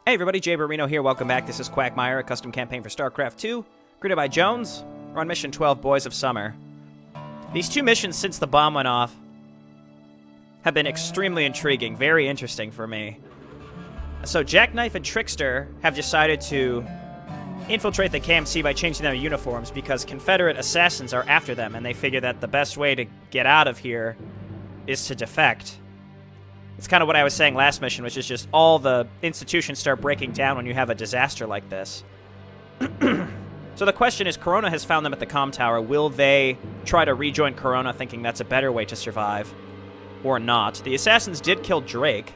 Hey everybody, Jayborino here, welcome back. This is Quagmire, a custom campaign for StarCraft 2, created by Jones. We're on mission 12, Boys of Summer. These two missions since the bomb went off have been extremely intriguing, very interesting for me. So Jackknife and Trickster have decided to infiltrate the KMC by changing their uniforms because Confederate assassins are after them, and they figure that the best way to get out of here is to defect. It's kind of what I was saying last mission, which is just all the institutions start breaking down when you have a disaster like this. So the question is, Corona has found them at the comm tower. Will they try to rejoin Corona thinking that's a better way to survive? Or not? The assassins did kill Drake.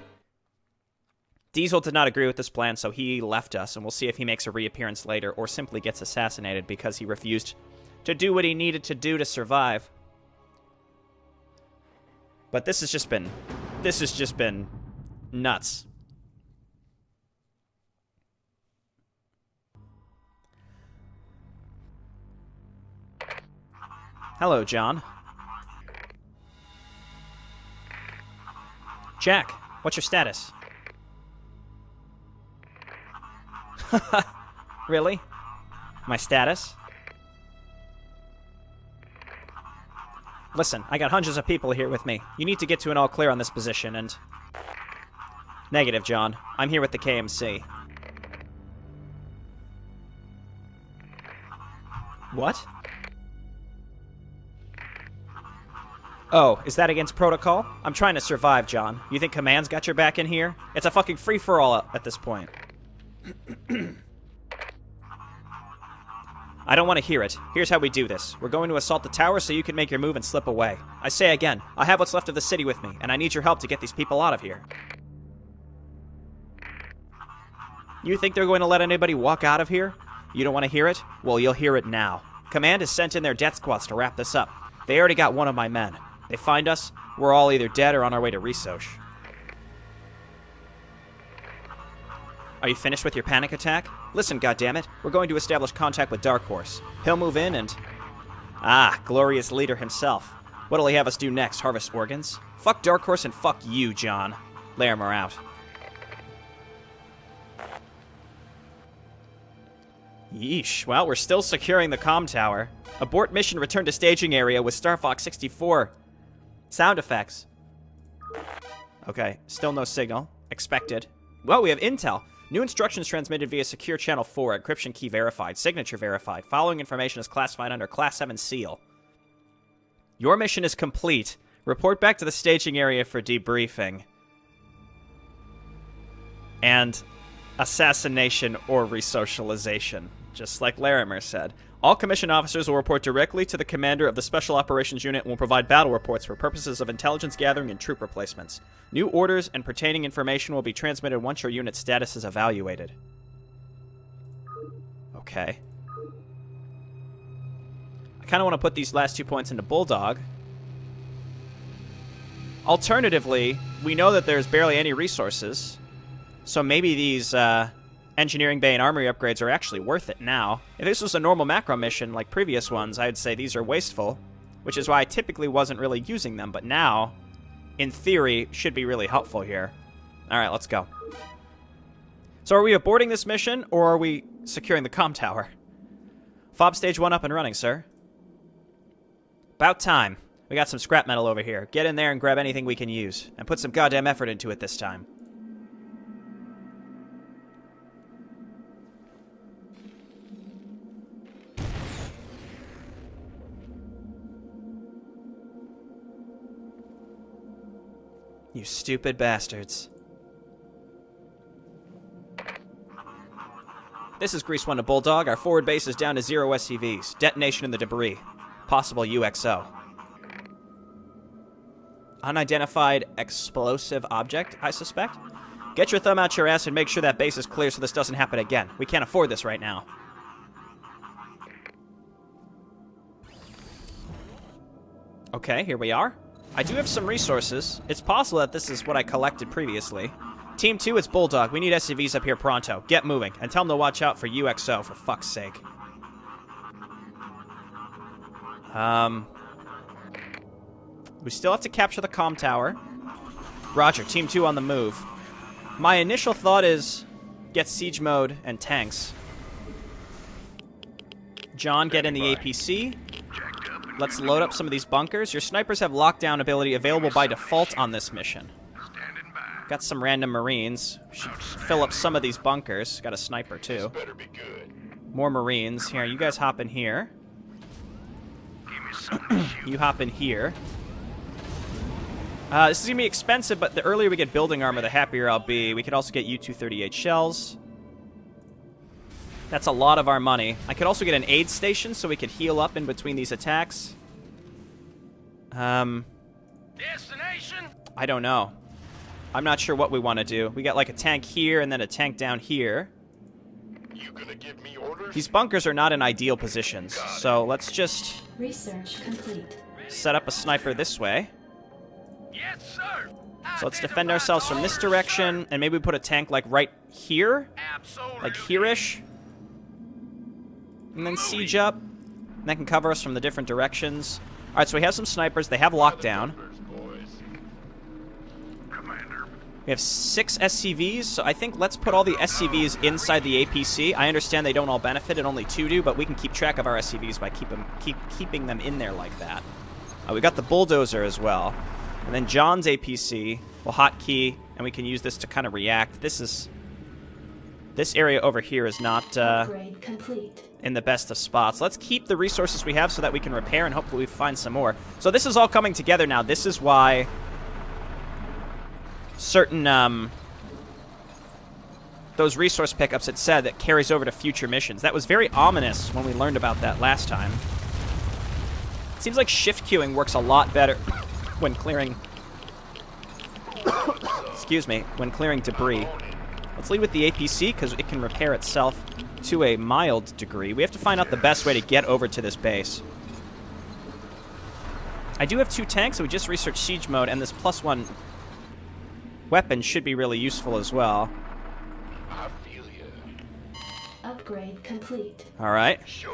Diesel did not agree with this plan, so he left us, and we'll see if he makes a reappearance later or simply gets assassinated because he refused to do what he needed to do to survive. But this has just been nuts. Hello, John. Jack, what's your status? Really? My status? Listen, I got hundreds of people here with me. You need to get to an all-clear on this position, and... Negative, John. I'm here with the KMC. What? Oh, is that against protocol? I'm trying to survive, John. You think Command's got your back in here? It's a fucking free-for-all at this point. I don't want to hear it. Here's how we do this. We're going to assault the tower so you can make your move and slip away. I say again, I have what's left of the city with me, and I need your help to get these people out of here. You think they're going to let anybody walk out of here? You don't want to hear it? Well, you'll hear it now. Command has sent in their death squads to wrap this up. They already got one of my men. They find us, we're all either dead or on our way to Resoch. Are you finished with your panic attack? Listen, goddammit, we're going to establish contact with Dark Horse. He'll move in and... Ah, glorious leader himself. What'll he have us do next, harvest organs? Fuck Dark Horse and fuck you, John. Larimer out. Yeesh, well, we're still securing the comm tower. Abort mission, return to staging area with Star Fox 64. Sound effects. Okay, still no signal. Expected. Well, we have intel. New instructions transmitted via Secure Channel 4, encryption key verified, signature verified. Following information is classified under Class 7 seal. Your mission is complete. Report back to the staging area for debriefing. And assassination or resocialization, just like Larimer said. All commissioned officers will report directly to the commander of the Special Operations Unit and will provide battle reports for purposes of intelligence gathering and troop replacements. New orders and pertaining information will be transmitted once your unit's status is evaluated. Okay. I kind of want to put these last 2 points into Bulldog. Alternatively, we know that there's barely any resources, so maybe these engineering bay and armory upgrades are actually worth it now. If this was a normal macro mission like previous ones, I'd say these are wasteful, which is why I typically wasn't really using them, but now, in theory, should be really helpful here. Alright, let's go. So are we aborting this mission, or are we securing the comm tower? Fob stage 1 up and running, sir. About time. We got some scrap metal over here. Get in there and grab anything we can use, and put some goddamn effort into it this time. You stupid bastards. This is Grease 1 to Bulldog. Our forward base is down to 0 SCVs. Detonation in the debris. Possible UXO. Unidentified explosive object, I suspect? Get your thumb out your ass and make sure that base is clear so this doesn't happen again. We can't afford this right now. Okay, here we are. I do have some resources. It's possible that this is what I collected previously. Team 2, it's Bulldog. We need SCVs up here pronto. Get moving. And tell them to watch out for UXO, for fuck's sake. We still have to capture the comm tower. Roger, Team 2 on the move. My initial thought is get siege mode and tanks. John, get in the APC. Let's load up some of these bunkers. Your snipers have lockdown ability available by default on this mission. Got some random Marines. Should fill up some of these bunkers. Got a sniper, too. More Marines. Here, you guys hop in here. You hop in here. This is going to be expensive, but the earlier we get building armor, the happier I'll be. We could also get U-238 shells. That's a lot of our money. I could also get an aid station so we could heal up in between these attacks. Destination? I don't know. I'm not sure what we want to do. We got like a tank here and then a tank down here. You gonna give me orders? These bunkers are not in ideal positions, so let's just research complete. Set up a sniper this way. Yes, sir. So let's defend ourselves from this direction, and maybe we put a tank like right here, like here-ish, and then siege up, and that can cover us from the different directions. All right, so we have some snipers. They have lockdown. We have 6 SCVs, so I think let's put all the SCVs inside the APC. I understand they don't all benefit, and only 2 do, but we can keep track of our SCVs by keeping them in there like that. We got the bulldozer as well. And then John's APC will hotkey, and we can use this to kind of react. This area over here is not in the best of spots. Let's keep the resources we have so that we can repair, and hopefully we find some more. So this is all coming together now. This is why certain those resource pickups it said that carries over to future missions. That was very ominous when we learned about that last time. It seems like shift queuing works a lot better when clearing excuse me, when clearing debris. Let's lead with the APC because it can repair itself to a mild degree. We have to find out the best way to get over to this base. I do have 2 tanks, so we just researched siege mode, and this +1 weapon should be really useful as well. I feel you. Upgrade complete. All right. Sure.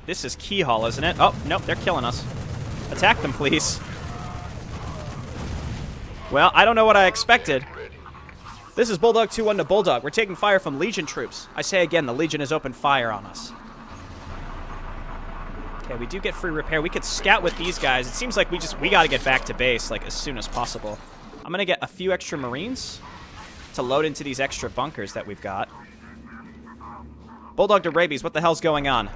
This is Keyhall, isn't it? Oh, nope, they're killing us. Attack them, please. Well, I don't know what I expected. This is Bulldog 2-1 to Bulldog. We're taking fire from Legion troops. I say again, the Legion has opened fire on us. Okay, we do get free repair. We could scout with these guys. It seems like we gotta get back to base, like, as soon as possible. I'm gonna get a few extra Marines to load into these extra bunkers that we've got. Bulldog to Rabies, what the hell's going on?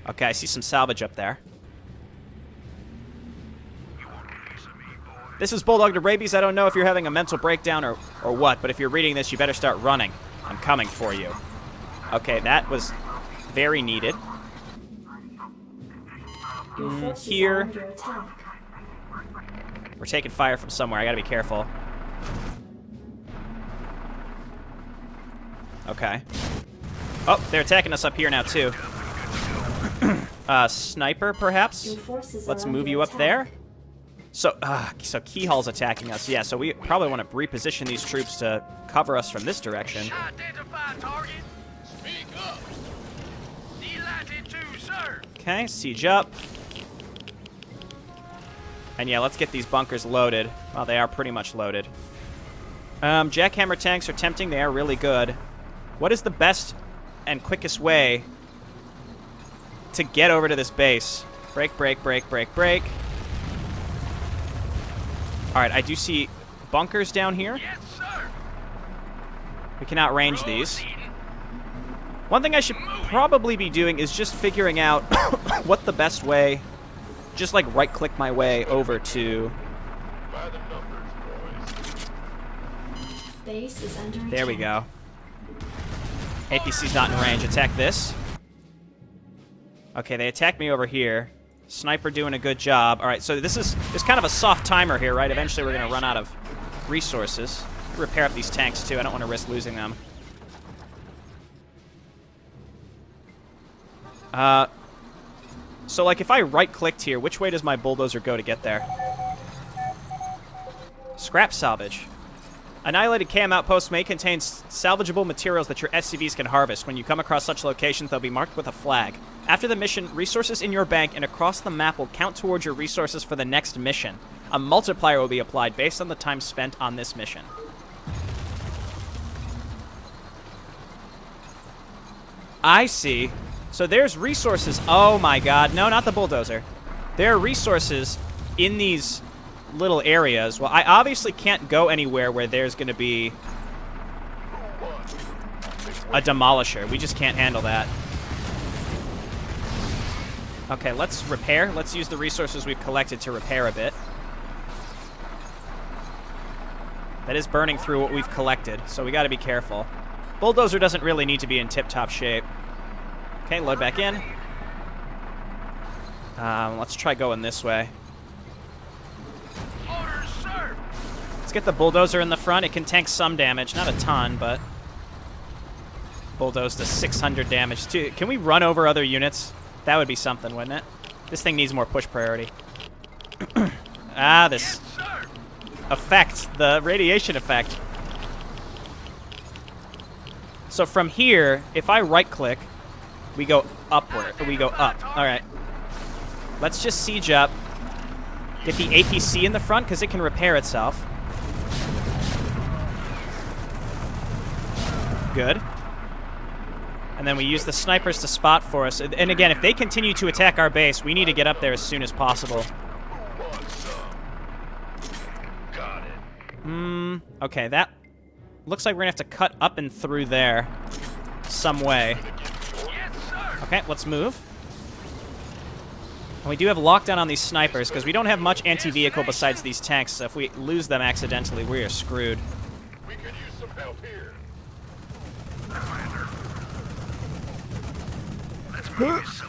Okay, I see some salvage up there. This is Bulldog to Rabies. I don't know if you're having a mental breakdown or what, but if you're reading this, you better start running. I'm coming for you. Okay, that was very needed. Here. We're taking fire from somewhere. I gotta be careful. Okay. Oh, they're attacking us up here now, too. Sniper, perhaps? Let's move you up there. So Keyhall's attacking us. Yeah, so we probably want to reposition these troops to cover us from this direction. Okay, siege up. And yeah, let's get these bunkers loaded. Well, they are pretty much loaded. Jackhammer tanks are tempting. They are really good. What is the best and quickest way to get over to this base? Break, break, break, break, break. Alright, I do see bunkers down here. Yes, sir. We can outrange these. One thing I should probably be doing is just figuring out what the best way, just like right-click my way over to... By the numbers, boys. Base is under There we attack. go. APC's not in range. Attack this. Okay, they attacked me over here. Sniper doing a good job. All right, so there's kind of a soft timer here, right? Eventually we're going to run out of resources. Repair up these tanks, too. I don't want to risk losing them. So, like, if I right-clicked here, which way does my bulldozer go to get there? Scrap salvage. Annihilated KM outposts may contain salvageable materials that your SCVs can harvest. When you come across such locations, they'll be marked with a flag. After the mission, resources in your bank and across the map will count towards your resources for the next mission. A multiplier will be applied based on the time spent on this mission. I see. So there's resources. Oh my god. No, not the bulldozer. There are resources in these little areas. Well, I obviously can't go anywhere where there's going to be a demolisher. We just can't handle that. Okay, let's repair. Let's use the resources we've collected to repair a bit. That is burning through what we've collected, so we got to be careful. Bulldozer doesn't really need to be in tip-top shape. Okay, load back in. Let's try going this way. Orders, sir. Let's get the bulldozer in the front. It can tank some damage, not a ton, but bulldoze to 600 damage too. Can we run over other units? That would be something, wouldn't it? This thing needs more push priority. This effect, the radiation effect. So from here, if I right-click, we go upward. We go up. All right. Let's just siege up. Get the APC in the front because it can repair itself. Good. And then we use the snipers to spot for us. And again, if they continue to attack our base, we need to get up there as soon as possible. Got it. Okay, that looks like we're going to have to cut up and through there some way. Yes, sir. Okay, let's move. And we do have lockdown on these snipers because we don't have much anti-vehicle besides these tanks, so if we lose them accidentally, we are screwed. We could use some help here.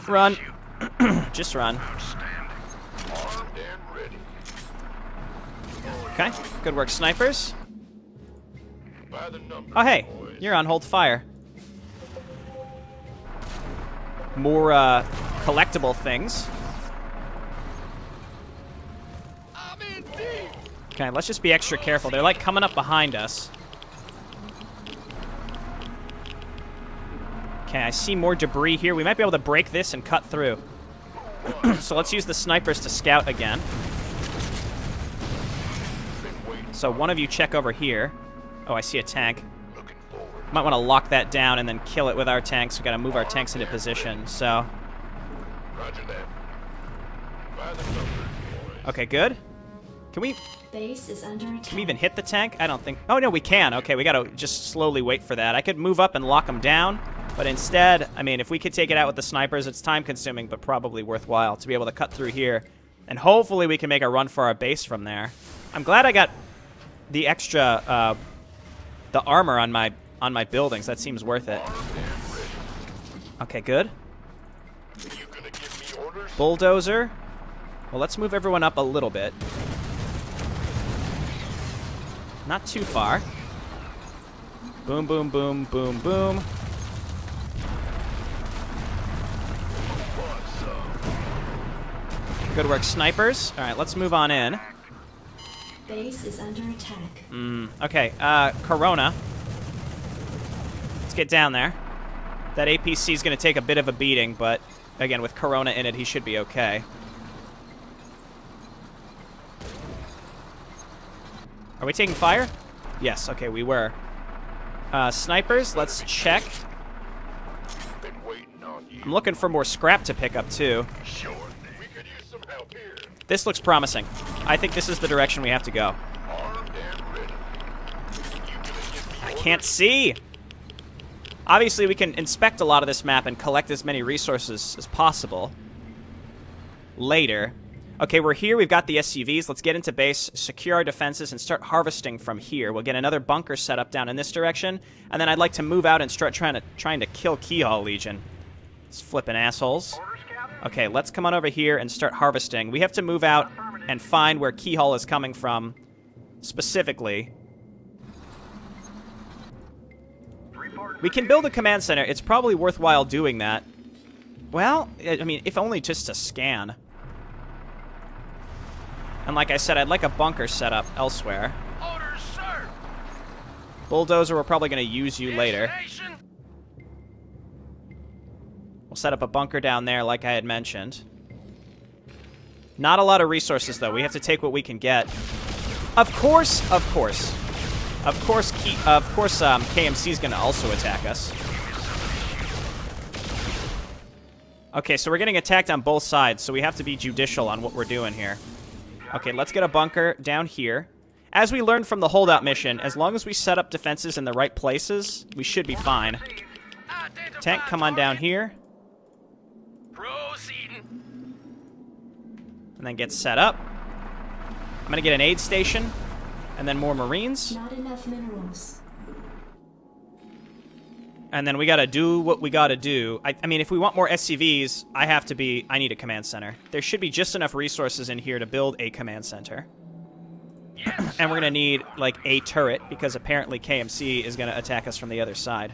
Run. Just run. Armed and ready. Okay, good work, snipers. By the numbers, Oh, hey, boys. you're on hold fire. More, collectible things. I'm in deep. Okay, let's just be extra careful. They're, like, coming up behind us. Okay, I see more debris here. We might be able to break this and cut through. So let's use the snipers to scout again. So one of you check over here. Oh, I see a tank. Looking forward. Might want to lock that down and then kill it with our tanks. We got to move our tanks into position. So, Roger that. By the numbers, boys. okay, good. Can we Base is under attack. Can we even hit the tank? I don't think... Oh, no, we can. Okay, we gotta just slowly wait for that. I could move up and lock them down, but instead, I mean, if we could take it out with the snipers, it's time-consuming, but probably worthwhile to be able to cut through here. And hopefully we can make a run for our base from there. I'm glad I got the extra, the armor on my buildings. That seems worth it. Okay, good. You gonna give me orders? Bulldozer. Well, let's move everyone up a little bit. Not too far. Boom, boom, boom, boom, boom. Good work, snipers. All right, let's move on in. Base is under attack. Okay, Corona. Let's get down there. That APC is going to take a bit of a beating, but again, with Corona in it, he should be okay. Are we taking fire? Yes, okay, we were. Snipers, let's check. Been waiting on you. I'm looking for more scrap to pick up, too. Sure thing. We could use some help here. This looks promising. I think this is the direction we have to go. Armed and ready. You gonna give me I orders? can't see! Obviously, we can inspect a lot of this map and collect as many resources as possible later. Okay, we're here. We've got the SCVs. Let's get into base, secure our defenses, and start harvesting from here. We'll get another bunker set up down in this direction, and then I'd like to move out and start trying to kill Keyhall Legion. It's flipping assholes. Okay, let's come on over here and start harvesting. We have to move out and find where Keyhall is coming from specifically. We can build a command center. It's probably worthwhile doing that. Well, I mean, if only just to scan. And like I said, I'd like a bunker set up elsewhere. Orders, sir. Bulldozer, we're probably going to use you later. We'll set up a bunker down there like I had mentioned. Not a lot of resources, though. We have to take what we can get. Of course, KMC is going to also attack us. Okay, so we're getting attacked on both sides, so we have to be judicial on what we're doing here. Okay, let's get a bunker down here. As we learned from the holdout mission, as long as we set up defenses in the right places, we should be fine. Tank, come on down here. And then get set up. I'm going to get an aid station, and then more Marines. Not enough minerals. And then we got to do what we got to do. I mean, if we want more SCVs, I need a command center. There should be just enough resources in here to build a command center. And we're going to need, like, a turret, because apparently KMC is going to attack us from the other side.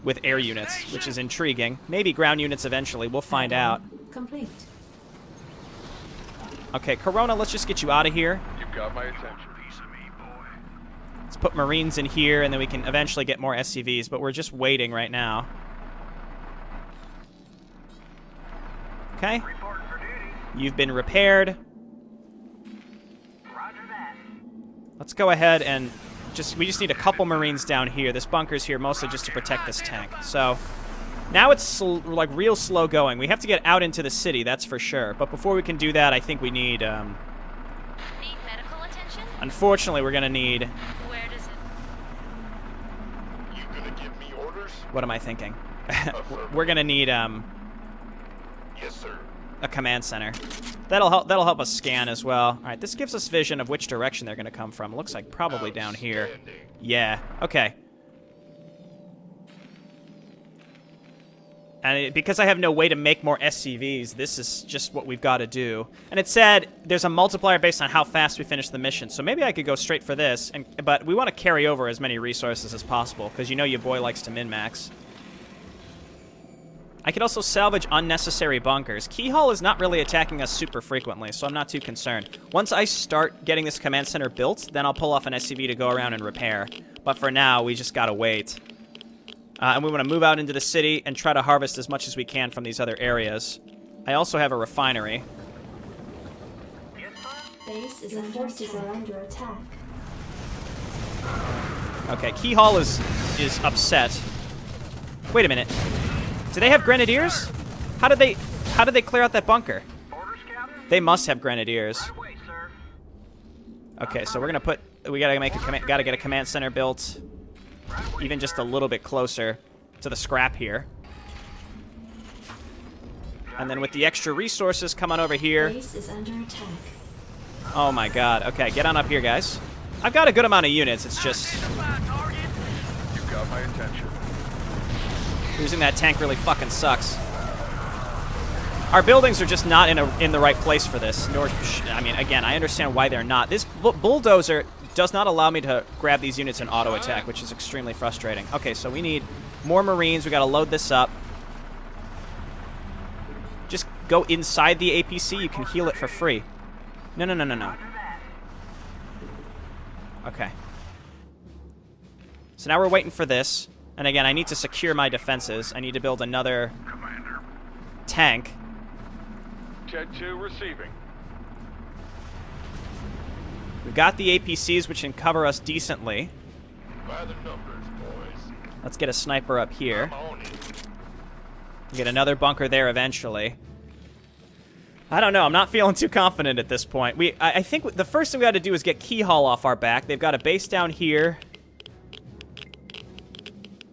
With air units, which is intriguing. Maybe ground units eventually. We'll find out. Complete. Okay, Corona, let's just get you out of here. You've got my attention. Let's put Marines in here, and then we can eventually get more SCVs, but we're just waiting right now. Okay. You've been repaired. Let's go ahead and we just need a couple Marines down here. This bunker's here mostly just to protect this tank. So now it's like real slow going. We have to get out into the city, that's for sure. But before we can do that, I think we need Need medical attention? unfortunately, we're gonna need. Where does it... You gonna give me orders? What am I thinking? We're gonna need Yes, sir. a command center. That'll help us scan as well. All right, this gives us vision of which direction they're gonna come from. It looks like probably down here. Outstanding. Yeah. Okay. And because I have no way to make more SCVs, this is just what we've got to do. And it said there's a multiplier based on how fast we finish the mission. So maybe I could go straight for this. But we want to carry over as many resources as possible, because you know your boy likes to min-max. I could also salvage unnecessary bunkers. Keyhole is not really attacking us super frequently, so I'm not too concerned. Once I start getting this command center built, then I'll pull off an SCV to go around and repair. But for now, we just gotta wait. And we want to move out into the city and try to harvest as much as we can from these other areas. I also have a refinery. Base is under attack. Okay, Keyhole is upset. Wait a minute. Do they have grenadiers? How did they clear out that bunker? They must have grenadiers. Okay, so we gotta get a command center built, even just a little bit closer to the scrap here. And then with the extra resources, come on over here. Base is under attack. Oh my god. Okay, get on up here, guys. I've got a good amount of units. It's just You've got my attention. losing that tank really fucking sucks. Our buildings are just not in the right place for this. I mean, again, I understand why they're not. This bulldozer does not allow me to grab these units in auto attack, which is extremely frustrating. Okay, so we need more Marines. We got to load this up. Just go inside the APC. You can heal it for free. No. Okay. So now we're waiting for this. And again, I need to secure my defenses. I need to build another tank. Jet 2 receiving. We've got the APCs, which can cover us decently. By the numbers, boys. Let's get a sniper up here. I'm on it. Get another bunker there eventually. I don't know. I'm not feeling too confident at this point. I think the first thing we got to do is get Keyhole off our back. They've got a base down here.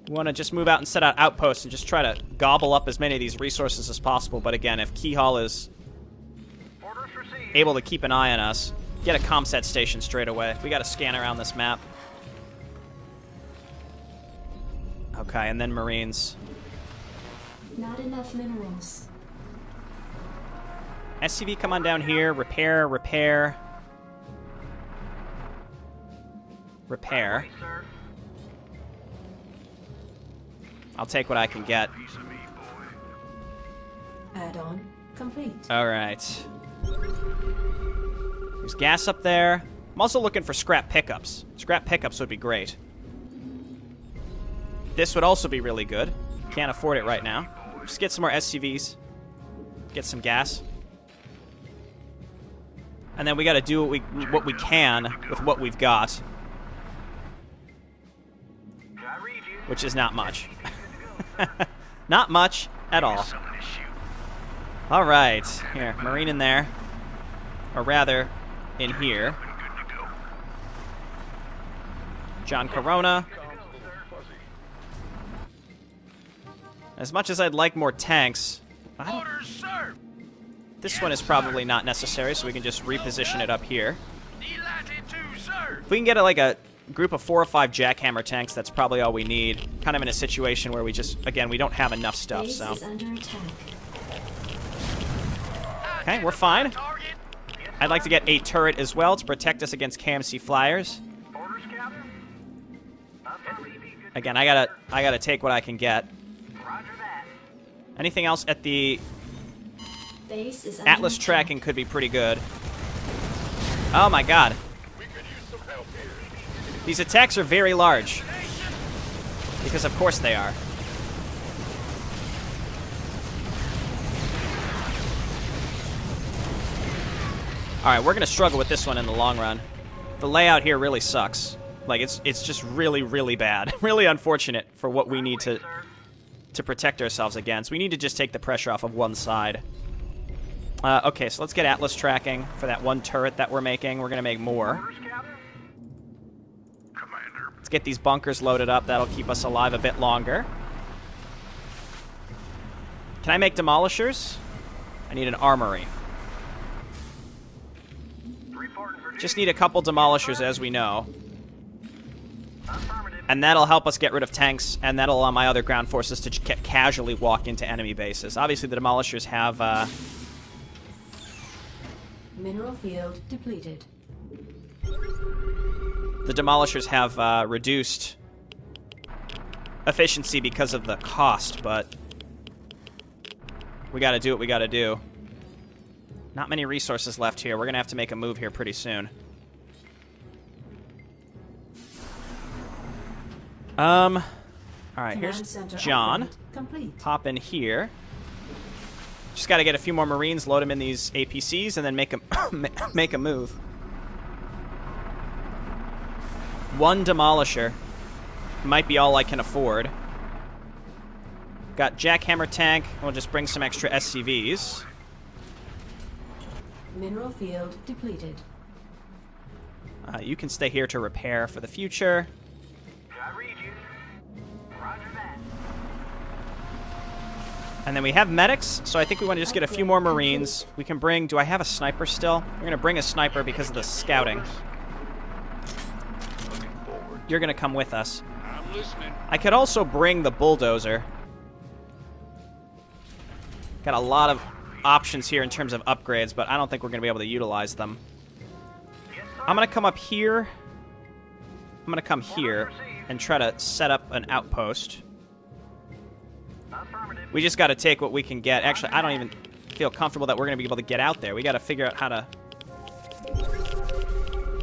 We want to just move out and set out outposts and just try to gobble up as many of these resources as possible. But again, if Keyhole is able to keep an eye on us, get a comset station straight away. We got to scan around this map. Okay, and then Marines. Not enough minerals. SCV, come on down here. Repair. I'll take what I can get. Add-on complete. All right. There's gas up there. I'm also looking for scrap pickups. Scrap pickups would be great. This would also be really good. Can't afford it right now. Just get some more SCVs. Get some gas. And then we got to do what we can with what we've got. Which is not much. Not much at all. All right. Here, Marine in there. Or rather, in here. John Corona. As much as I'd like more tanks, this one is probably not necessary, so we can just reposition it up here. If we can get like a group of 4 or 5 jackhammer tanks, that's probably all we need. Kind of in a situation where we just, again, we don't have enough stuff, Base so. is under attack. Okay, we're fine. I'd like to get a turret as well to protect us against KMC flyers. Again, I gotta take what I can get. Anything else at the Base is under Atlas attack. tracking could be pretty good. Oh my god. These attacks are very large. Because of course they are. Alright, we're gonna struggle with this one in the long run. The layout here really sucks. Like, it's just really, really bad. Really unfortunate for what we need to protect ourselves against. We need to just take the pressure off of one side. Okay, so let's get Atlas tracking for that one turret that we're making. We're going to make more. Let's get these bunkers loaded up. That'll keep us alive a bit longer. Can I make demolishers? I need an armory. Just need a couple demolishers, as we know. And that'll help us get rid of tanks, and that'll allow my other ground forces to casually walk into enemy bases. Obviously, the demolishers have... Mineral field depleted. The demolishers have reduced efficiency because of the cost, but we gotta do what we gotta do. Not many resources left here. We're gonna have to make a move here pretty soon. Alright, here's John. Hop in here. Just gotta get a few more Marines, load them in these APCs, and then make a move. One demolisher might be all I can afford. Got jackhammer tank. We'll just bring some extra SCVs. Mineral field depleted. You can stay here to repair for the future. And then we have medics, so I think we want to just get a few more Marines. We can bring... Do I have a sniper still? We're going to bring a sniper because of the scouting. You're going to come with us. I'm listening. I could also bring the bulldozer. Got a lot of options here in terms of upgrades, but I don't think we're going to be able to utilize them. I'm going to come up here. I'm going to come here and try to set up an outpost. We just got to take what we can get. Actually, I don't even feel comfortable that we're going to be able to get out there. We got to figure out how to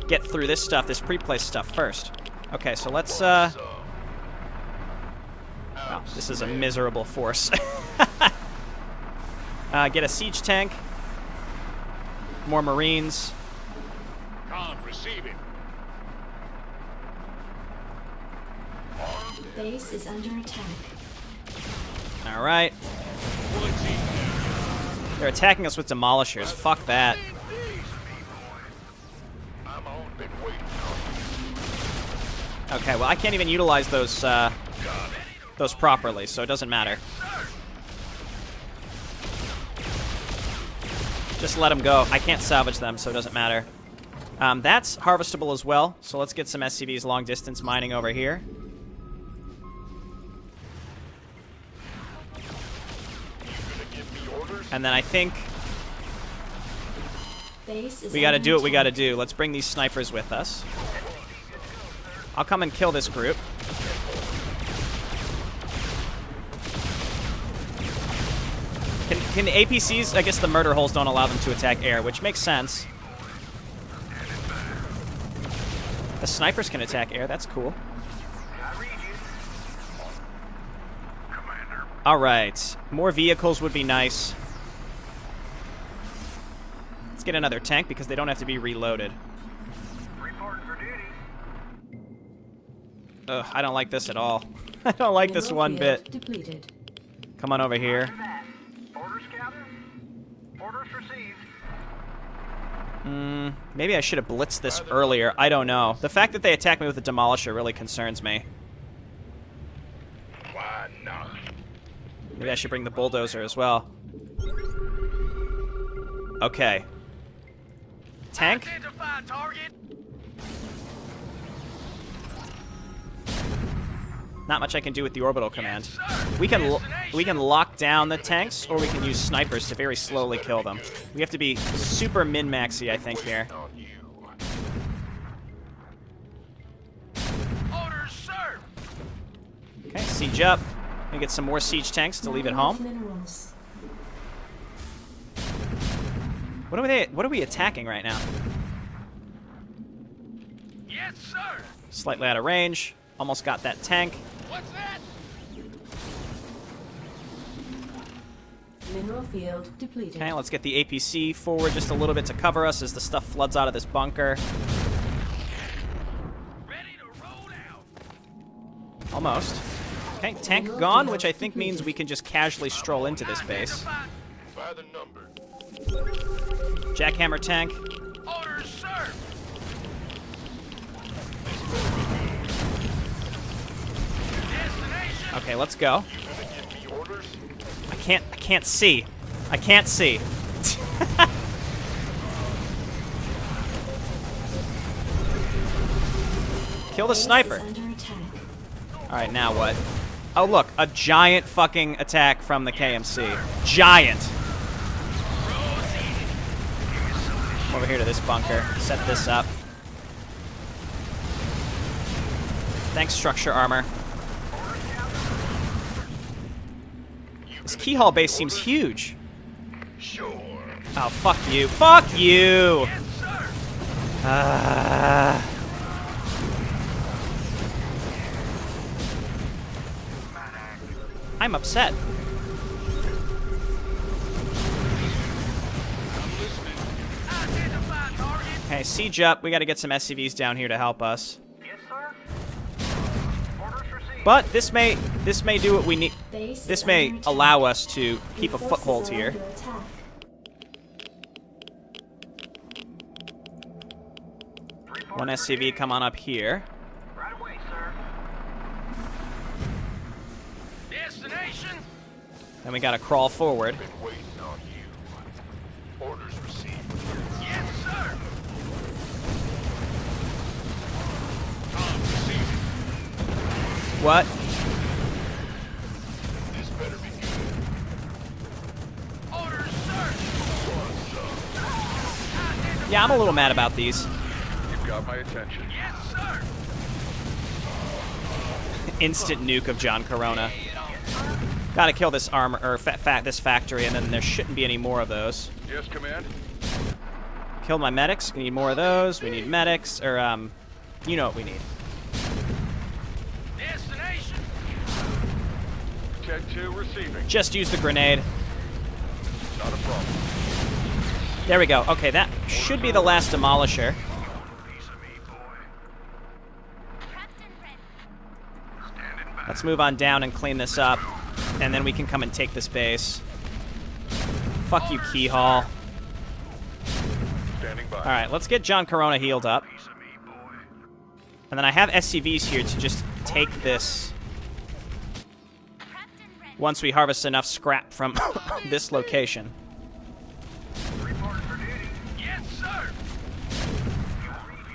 get through this stuff, this pre-placed stuff first. Okay, so let's, oh, this is a miserable force. Get a siege tank. More Marines. Receiving. Base is under attack. All right. They're attacking us with demolishers. Fuck that. Okay, well, I can't even utilize those properly, so it doesn't matter. Just let them go. I can't salvage them, so it doesn't matter. That's harvestable as well, so let's get some SCVs long distance mining over here. And then I think we gotta do what we gotta do. Let's bring these snipers with us. I'll come and kill this group. Can the APCs, I guess the murder holes don't allow them to attack air, which makes sense. The snipers can attack air. That's cool. I read you. Commander. All right. More vehicles would be nice. Let's get another tank because they don't have to be reloaded. Reporting for duty. Ugh, I don't like this at all. I don't like this Mineral one field bit. Depleted. Come on over here. Roger that. Orders, Captain. Orders received. Maybe I should have blitzed this earlier. I don't know. The fact that they attack me with a demolisher really concerns me. Why not? Maybe I should bring the bulldozer as well. Okay. Tank? Identify target. Not much I can do with the orbital command. We can lock down the tanks, or we can use snipers to very slowly kill them. We have to be super min-maxy, I think, here. On you. Orders, sir. Okay, siege up. We get some more siege tanks to leave at home. Minerals. What are we attacking right now? Yes, sir. Slightly out of range. Almost got that tank. What's that? Mineral field depleted. Okay, let's get the APC forward just a little bit to cover us as the stuff floods out of this bunker. Ready to roll out. Almost. Okay, tank gone, which I think means we can just casually stroll into this base. By the number. Jackhammer tank. Orders, sir. Destination. Okay, let's go. You gonna give me orders? I can't see. I can't see. Kill the Base sniper. is under attack. Alright, now what? Oh, look. A giant fucking attack from the KMC. Giant. Come over here to this bunker. Set this up. Thanks, structure armor. This keyhole base seems huge. Sure. Oh, fuck you. Fuck you! Yes, sir. I'm upset. Identify target. Okay, siege up. We gotta get some SCVs down here to help us. Yes, sir. Orders received. But this may do what we need. Base This is may under attack. allow us to keep a Your foothold forces are here. under attack. One SCV, come on up here. Right away, sir. Destination. Then we gotta crawl forward. Been waiting on you. Orders received. Yes, sir. Receiving. What? This better be good. Orders, sir. Yeah, I'm a little mad about these. You've got my attention. Yes, sir. Instant nuke of John Corona. Gotta kill this armor or this factory, and then there shouldn't be any more of those. Yes, command. Killed my medics. We need more of those. We need medics, or you know what we need. Destination. Tech 2 receiving. Just use the grenade. Not a problem. There we go. Okay, that should be the last demolisher. Piece of me, boy. Prepped and ready. Standing by. Let's move on down and clean this up, and then we can come and take this base. Fuck you, Keyhall. Standing by. All right, let's get John Corona healed up. Piece of me, boy. And then I have SCVs here to just take this Prepped and ready. once we harvest enough scrap from this location. Reporting for duty. Yes, sir.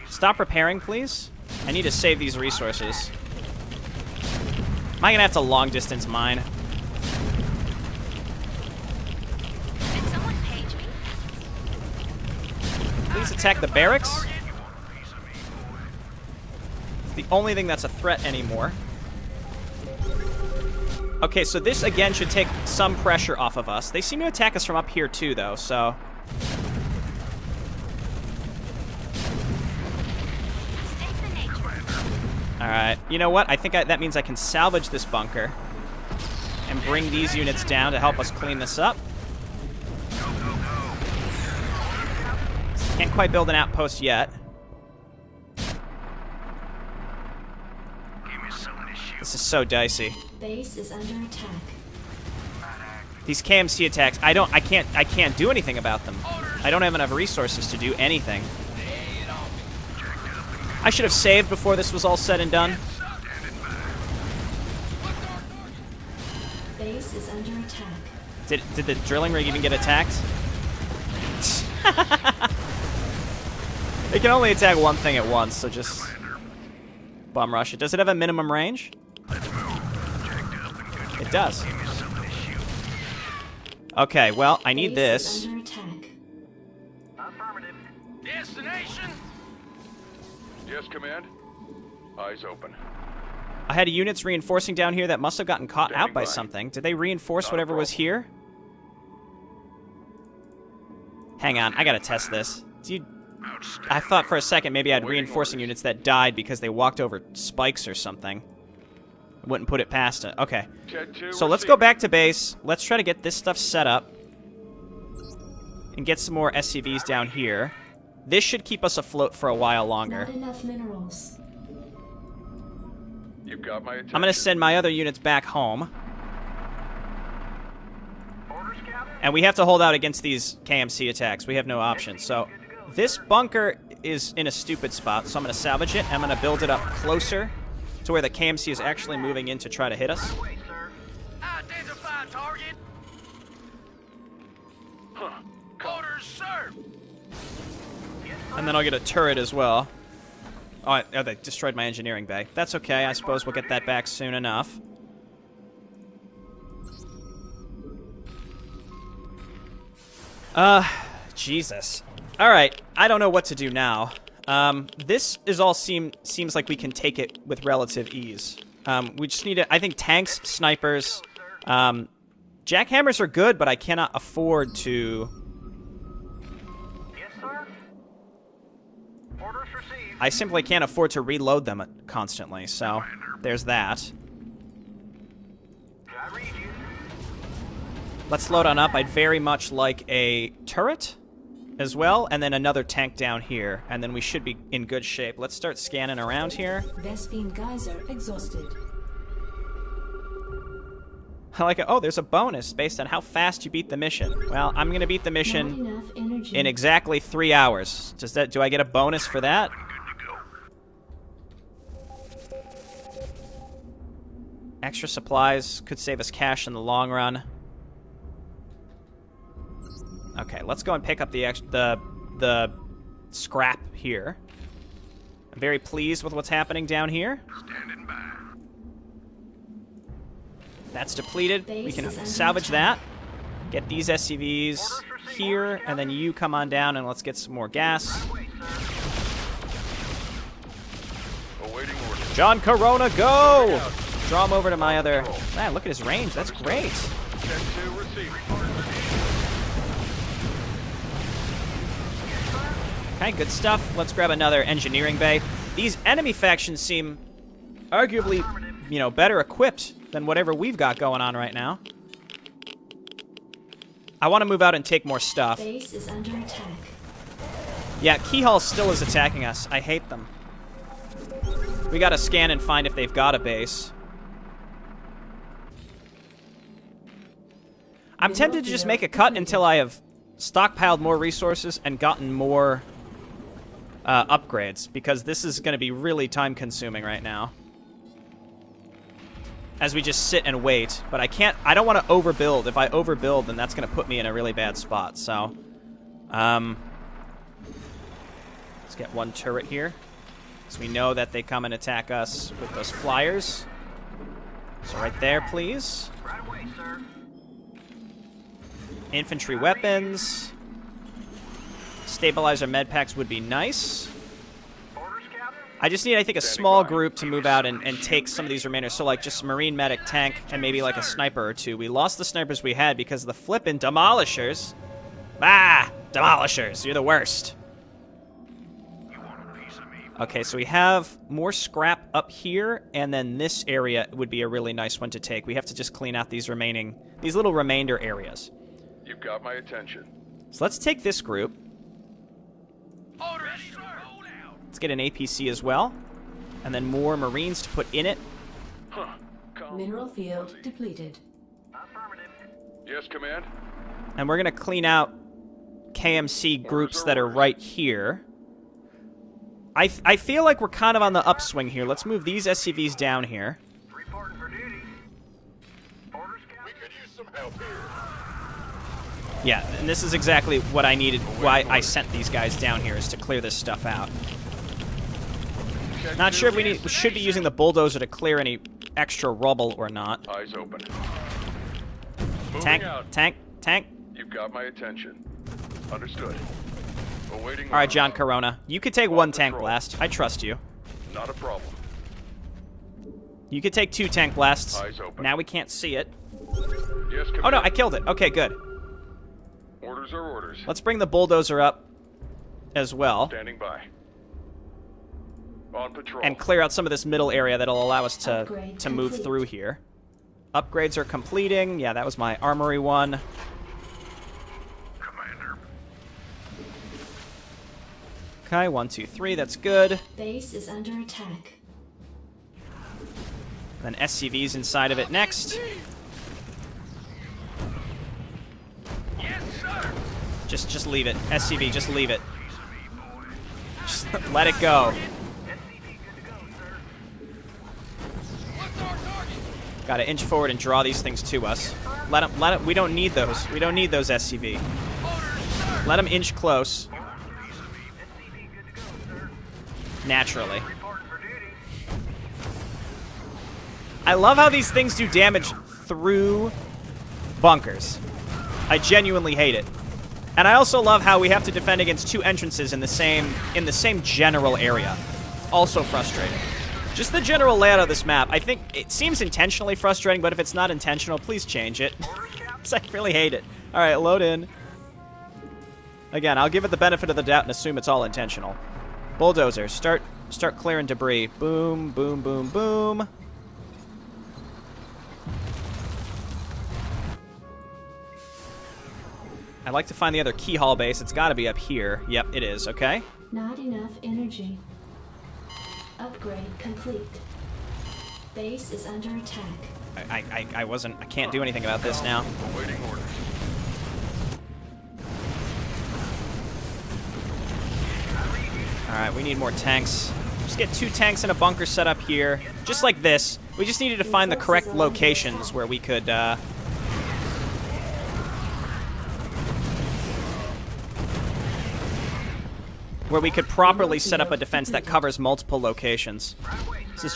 Stop repairing, please. I need to save these resources. Am I gonna have to long distance mine? Did someone page me? Please attack the barracks. Target. You want a piece of me, boy. It's the only thing that's a threat anymore. Okay, so this again should take some pressure off of us. They seem to attack us from up here too, though, so... State the name. Alright, you know what? I think that means I can salvage this bunker and bring these units down to help us clean this up. Can't quite build an outpost yet. This is so dicey. Base is under attack. These KMC attacks, I can't do anything about them. I don't have enough resources to do anything. I should have saved before this was all said and done. Base is under attack. Did the drilling rig even get attacked? It can only attack one thing at once, so just bum rush it. Does it have a minimum range? It does. Okay, well, I need this. Base is under attack. Affirmative. Destination. Yes, command. Eyes open. I had units reinforcing down here that must have gotten caught out by something. Did they reinforce whatever was here? Hang on, I gotta test this. I thought for a second maybe I had reinforcing units that died because they walked over spikes or something. I wouldn't put it past it. Okay. So let's go back to base. Let's try to get this stuff set up. And get some more SCVs down here. This should keep us afloat for a while longer. Not enough minerals. You've got my attention. I'm going to send my other units back home. Orders, Captain. And we have to hold out against these KMC attacks. We have no option. So this bunker is in a stupid spot, so I'm going to salvage it. I'm going to build it up closer to where the KMC is actually moving in to try to hit us. Wait, sir. Identify target. Huh. Orders, sir. And then I'll get a turret as well. Oh, they destroyed my engineering bay. That's okay. I suppose we'll get that back soon enough. Jesus. All right. I don't know what to do now. This is all seems like we can take it with relative ease. We just need I think tanks, snipers. Jackhammers are good, but I cannot afford to. Yes, sir. Orders received. I simply can't afford to reload them constantly, so there's that. I read you. Let's load on up. I'd very much like a turret as well, and then another tank down here, and then we should be in good shape. Let's start scanning around here. Vespine geyser exhausted. I like it. Oh, there's a bonus based on how fast you beat the mission. Well, I'm going to beat the Not mission enough energy. in exactly 3 hours. Do I get a bonus for that? Extra supplies could save us cash in the long run. Okay, let's go and pick up the scrap here. I'm very pleased with what's happening down here. Standing by. That's depleted. We Base can is under salvage attack. that. Get these SCVs here, and then you come on down and let's get some more gas. Wait, sir. Awaiting orders. John Corona, go! Draw him over to my other... Man, look at his range. That's great. Check 2 receiving. Okay, good stuff. Let's grab another engineering bay. These enemy factions seem arguably, you know, better equipped than whatever we've got going on right now. I want to move out and take more stuff. Base is under attack. Yeah, Keyhall still is attacking us. I hate them. We gotta scan and find if they've got a base. I'm tempted to just make a cut until I have stockpiled more resources and gotten more upgrades, because this is going to be really time-consuming right now. As we just sit and wait. But I don't want to overbuild. If I overbuild, then that's going to put me in a really bad spot. So, let's get one turret here. So we know that they come and attack us with those flyers. So right there, please. Right away, sir. Infantry weapons. Stabilizer med packs would be nice. Orders, Captain. I just need, I think, a small group to move out and take some of these remainers. So, like, just Marine medic tank and maybe, like, a sniper or two. We lost the snipers we had because of the flippin' demolishers. Ah! Demolishers, you're the worst. You want a piece of me? Okay, so we have more scrap up here, and then this area would be a really nice one to take. We have to just clean out these little remainder areas. You've got my attention. So let's take this group. Orders, sir. Roll out. Let's get an APC as well, and then more Marines to put in it. Huh. Calm. Mineral field depleted. Yes, command. And we're going to clean out KMC groups that are right here. I feel like we're kind of on the upswing here. Let's move these SCVs down here. Reporting for duty. Orders, Captain. We could use some help here. Yeah, and this is exactly what I needed, why I sent these guys down here, is to clear this stuff out. Not sure if we should be using the bulldozer to clear any extra rubble or not. Eyes open. Moving Tank, out. tank. You've got my attention. Understood. Awaiting. All right, John orders. Corona. You could take one tank patrol. blast. I trust you. Not a problem. You could take 2 tank blasts. Eyes open. Now we can't see it. Yes, command. Oh no, I killed it. Okay, good. Orders are orders. Let's bring the bulldozer up as well. Standing by. On patrol. And clear out some of this middle area that'll allow us to Upgrade move complete. through here. Upgrades are completing. Yeah, that was my armory one. Commander. Okay, 1, 2, 3. That's good. Base is under attack. Then SCV's inside of it next. Yes, sir. Just leave it. SCV, just leave it. Just let it go. Got to inch forward and draw these things to us. Let them. We don't need those. We don't need those SCV. Let them inch close. Naturally. I love how these things do damage through bunkers. I genuinely hate it. And I also love how we have to defend against 2 entrances in the same general area. Also frustrating. Just the general layout of this map. I think it seems intentionally frustrating, but if it's not intentional, please change it. 'Cause I really hate it. All right, load in. Again, I'll give it the benefit of the doubt and assume it's all intentional. Bulldozer, start clearing debris. Boom, boom, boom, boom. I'd like to find the other key hall base. It's got to be up here. Yep, it is. Okay. Not enough energy. Upgrade complete. Base is under attack. I can't do anything about this now. Awaiting orders. Alright, we need more tanks. Just get 2 tanks in a bunker set up here. Just like this. We just needed to find the correct locations where we could, properly set up a defense that covers multiple locations. This is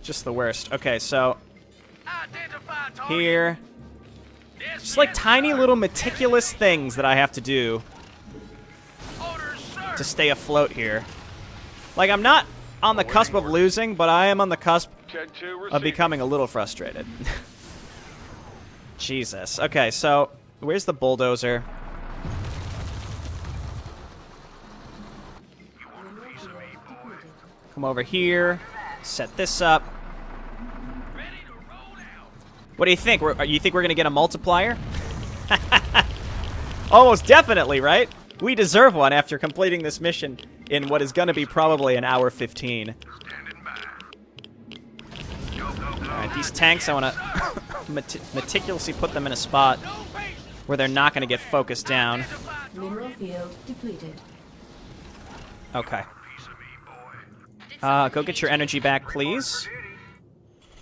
just the worst. Okay, so here, just like tiny little meticulous things that I have to do to stay afloat here. Like, I'm not on the cusp of losing, but I am on the cusp of becoming a little frustrated. Jesus. Okay, so where's the bulldozer? Come over here. Set this up. What do you think? You think we're going to get a multiplier? Almost definitely, right? We deserve one after completing this mission in what is going to be probably an hour 15. Alright, these tanks, I want to meticulously put them in a spot where they're not going to get focused down. Mineral field depleted. Okay. Go get your energy back, please.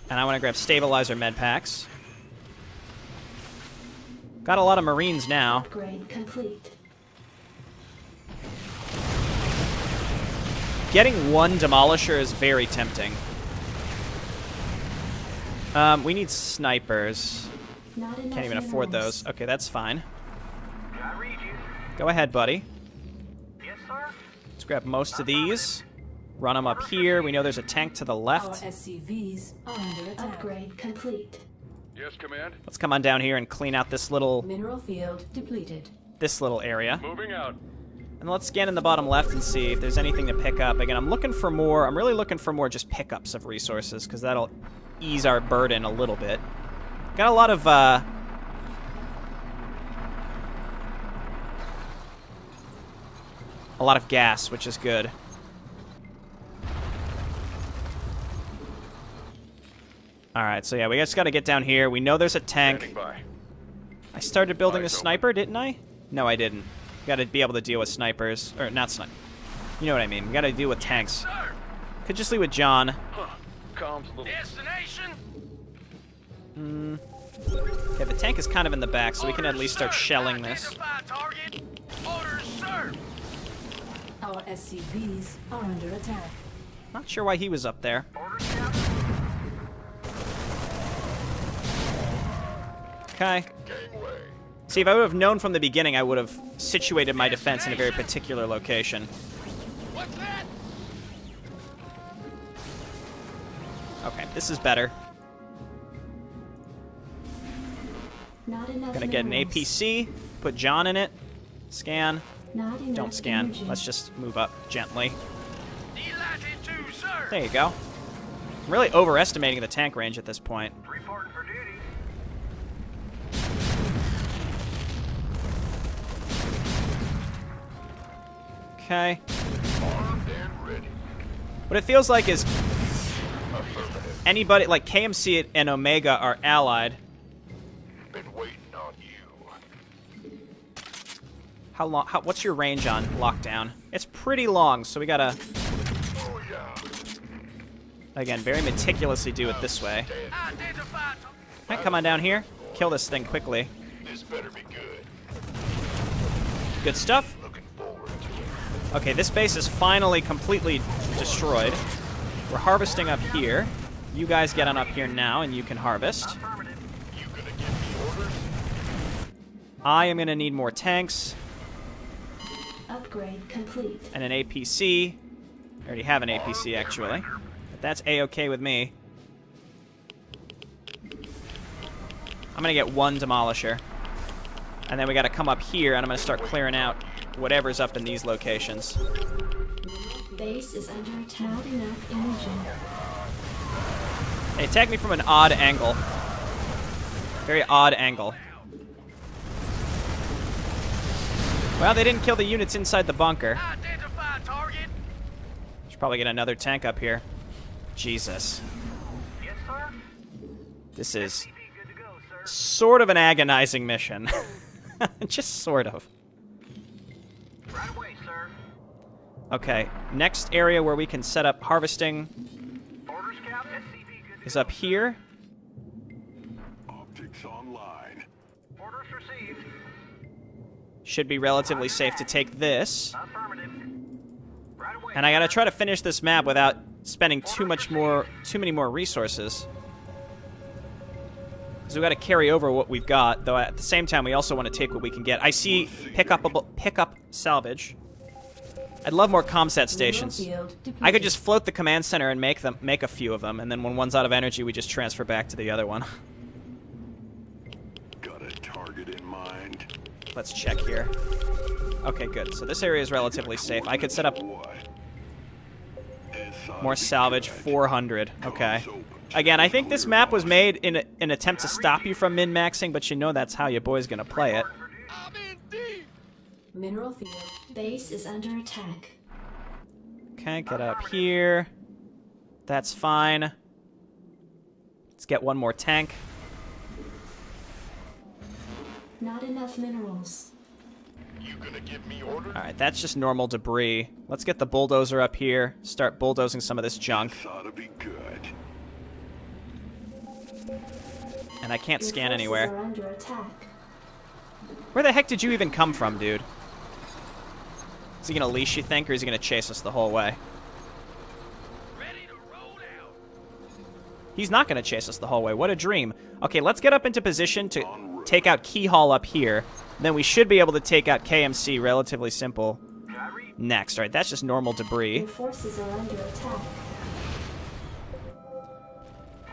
And I want to grab stabilizer med packs. Got a lot of Marines now. Upgrade complete. Getting 1 Demolisher is very tempting. We need snipers. Not enough Can't even afford minerals. those. Okay, that's fine. Go ahead, buddy. Let's grab most of these. Run them up here. We know there's a tank to the Our left. SCVs are under attack. Upgrade complete. Yes, command. Let's come on down here and clean out this little Mineral field depleted. area. Moving out. And let's scan in the bottom left and see if there's anything to pick up. Again, I'm really looking for more just pickups of resources, because that'll ease our burden a little bit. Got a lot of, a lot of gas, which is good. Alright, so yeah, we just gotta get down here. We know there's a tank. Standing by. I started building the Eyes open. sniper, didn't I? No, I didn't. Gotta be able to deal with snipers. Or, not sniper. You know what I mean. We gotta deal with tanks. Sir. Could just leave with John. Huh. Comms a little. Destination. Okay, the tank is kind of in the back, so we can at least start shelling this. Identify target. Orders, sir. Our SCVs are under attack. Not sure why he was up there. Orders, Captain. Okay. Gangway. See, if I would have known from the beginning, I would have situated my defense in a very particular location. What's that? Okay, this is better. Not enough Gonna get an minerals. APC, put John in it, scan, Not enough don't scan. energy. Let's just move up gently. Delighted to, sir. There you go. I'm really overestimating the tank range at this point. Reporting for duty. Okay. Armed and ready. What it feels like is Affirmative. anybody, like KMC and Omega are allied. Been waiting on you. How long, what's your range on lockdown? It's pretty long, so we gotta, Oh yeah. again, very meticulously do it this way. Identify. Alright, come on down here. Kill this thing quickly. This better be good. Good stuff. Looking forward to it. Okay, this base is finally completely destroyed. We're harvesting up here. You guys get on up here now, and you can harvest. Affirmative. You gonna give me orders? I am gonna need more tanks Upgrade complete. and an APC. I already have an APC, actually. But that's A-okay with me. I'm gonna get one Demolisher. And then we gotta come up here, and I'm gonna start clearing out whatever's up in these locations. Base is under attack. Not enough energy. They attacked me from an odd angle. Very odd angle. Well, they didn't kill the units inside the bunker. Identify target. Should probably get another tank up here. Jesus. Yes, sir. This is Good to go, sir. sort of an agonizing mission. Just sort of. Right away, sir. Okay, next area where we can set up harvesting Orders, Cap. SCV good to is up here. Optics online. Orders received. Should be relatively safe to take this. Affirmative. Right away. And I gotta try to finish this map without spending too many more resources. So we gotta carry over what we've got, though at the same time we also want to take what we can get. I see pick up salvage. I'd love more comsat stations. Mineral field depleted. I could just float the command center and make a few of them, and then when one's out of energy, we just transfer back to the other one. Got a target in mind. Let's check here. Okay, good. So this area is relatively safe. I could set up more salvage, 400. Okay. Again, I think this map was made in an attempt to stop you from min-maxing, but you know that's how your boy's gonna play it. I'm in deep. Mineral field. Base is under attack. Okay, get up here. That's fine. Let's get one more tank. Not enough minerals. You gonna give me orders? Alright, that's just normal debris. Let's get the bulldozer up here. Start bulldozing some of this junk. Ought to be good. And I can't Your scan forces anywhere. are under attack. Where the heck did you even come from, dude? Is he gonna leash, you think, or is he gonna chase us the whole way? Ready to roll out. He's not gonna chase us the whole way. What a dream. Okay, let's get up into position to take out Keyhall up here. Then we should be able to take out KMC, relatively simple, next. Alright, that's just normal debris. Your forces are under attack.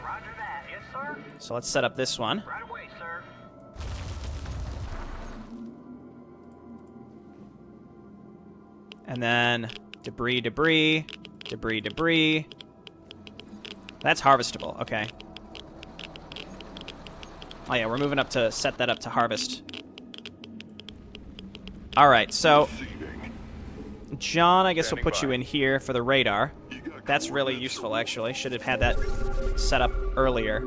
Roger that. Yes, sir. So let's set up this one. Right away, sir. And then debris, debris, debris, debris. That's harvestable. Okay. Oh yeah, we're moving up to set that up to harvest. All right, so John, I guess we'll put you in here for the radar. That's really useful, actually. Should have had that set up earlier.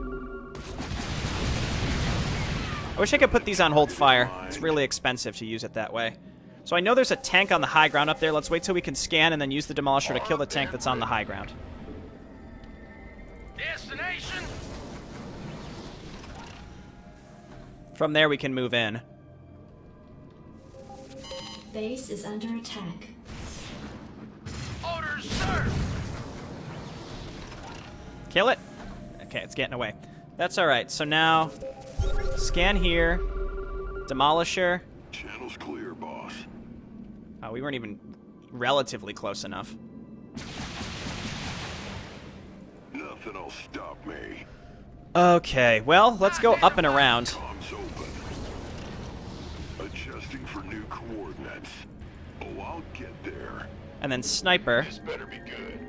I wish I could put these on hold fire. It's really expensive to use it that way. So I know there's a tank on the high ground up there. Let's wait till we can scan and then use the demolisher to kill the tank that's on the high ground. Destination. From there, we can move in. Base is under attack. Orders, sir. Kill it? Okay, it's getting away. That's all right. So now, scan here. Demolisher. Channel's clear, boss. Oh, we weren't even relatively close enough. Nothing'll stop me. Okay, well, let's go up and around. Comms open. Adjusting for new coordinates. Oh, I'll get there. And then sniper. This better be good.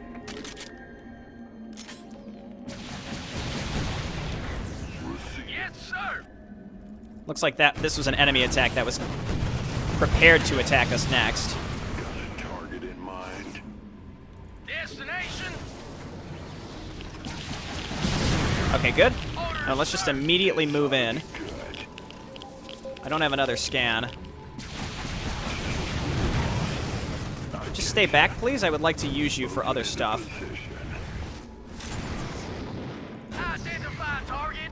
Receive. Yes, sir. Looks like this was an enemy attack that was prepared to attack us next. Got a target in mind. Destination. Okay, good. Now let's just immediately move in. Good. I don't have another scan. Just stay back, please. I would like to use you for other stuff. Identify target.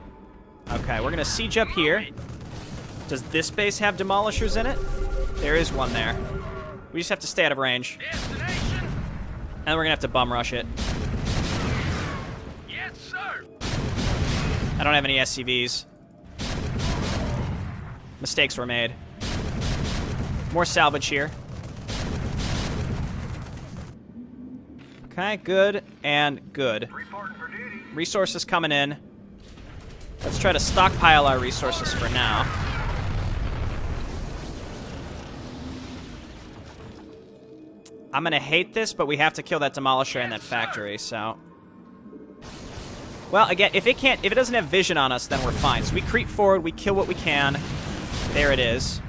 Okay, we're gonna siege up here. Does this base have demolishers in it? There is one there. We just have to stay out of range. Destination. And we're gonna have to bum rush it. Yes, sir. I don't have any SCVs. Mistakes were made. More salvage here. Okay, good and good. Reporting for duty. Resources coming in. Let's try to stockpile our resources for now. I'm gonna hate this, but we have to kill that demolisher in that factory, so. Well, again, if it doesn't have vision on us, then we're fine. So we creep forward, we kill what we can. There it is.